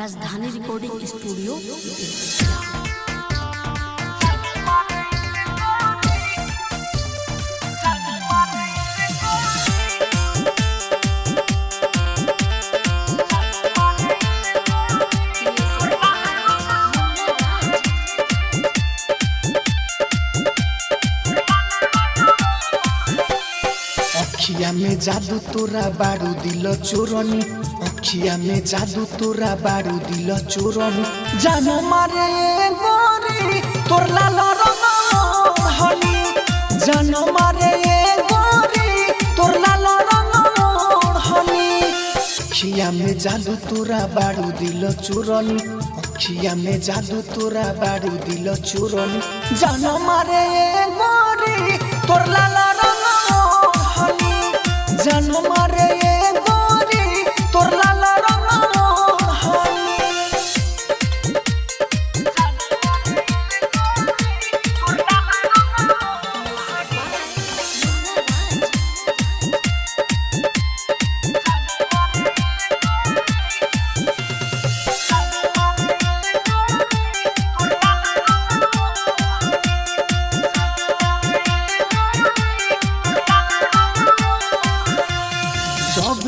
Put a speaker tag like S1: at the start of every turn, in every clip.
S1: राजधानी recording studio.
S2: अखिया में जादू तोरा बारू दिल चोरनी, अखिया में जादू तोरा बारू दिल चोरनी। जानो मारे गोरी तोर लाल रंग हनी, जानो मारे गोरी तोर लाल रंग हनी। अखिया में जादू तोरा बारू दिल चोरनी, अखिया में जादू तोरा बारू दिल चोरनी। जानो मारे गोरी तोर लाल रंग हनी, जानो मारे गोरी तोर लाल रंग हनी।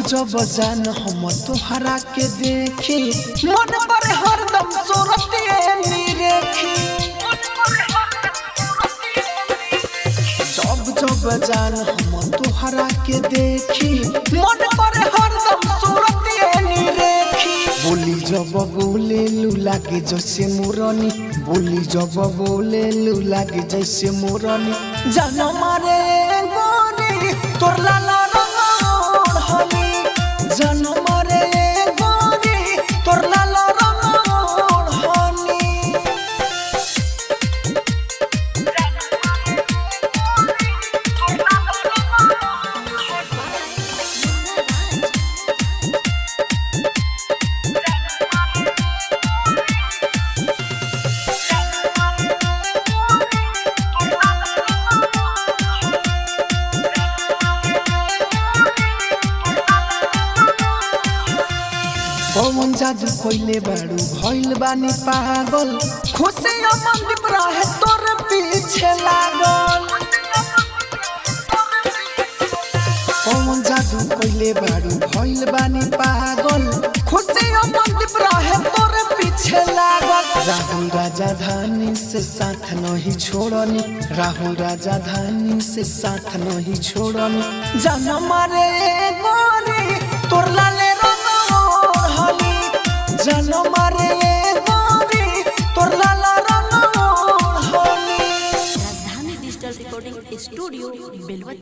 S2: जब जान हम तोहरा के देखी, मन पर हरदम सोरतिए निरेखी। जब जान हम तोहरा के देखी, मन पर हरदम सोरतिए निरेखी। बोली जब बोले लू लागे जैसे मोरनी, बोली जब बोले लू लागे जैसे मोरनी। जान मारे गोरी तोर लाल रंग हनी, जानो मारे गोरी तोर लाल रंग हनी। पवन जादू कोइले बारू भइल बानी पागल, खुशी अमन रहे तोर पीछे लागल। पवन जादू कोइले बारू भइल बानी पागल, खुशी अमन रहे तोर पीछे लागल। राहुल राजधानी से साथ नहीं छोड़नी, राहुल राजधानी से साथ नहीं छोड़नी। जानो मारे गोरी तोर लाले जानो मारे गोरी तोर लाल रंग हनी।
S1: राजधानी डिजिटल रिकॉर्डिंग स्टूडियो बेलवती।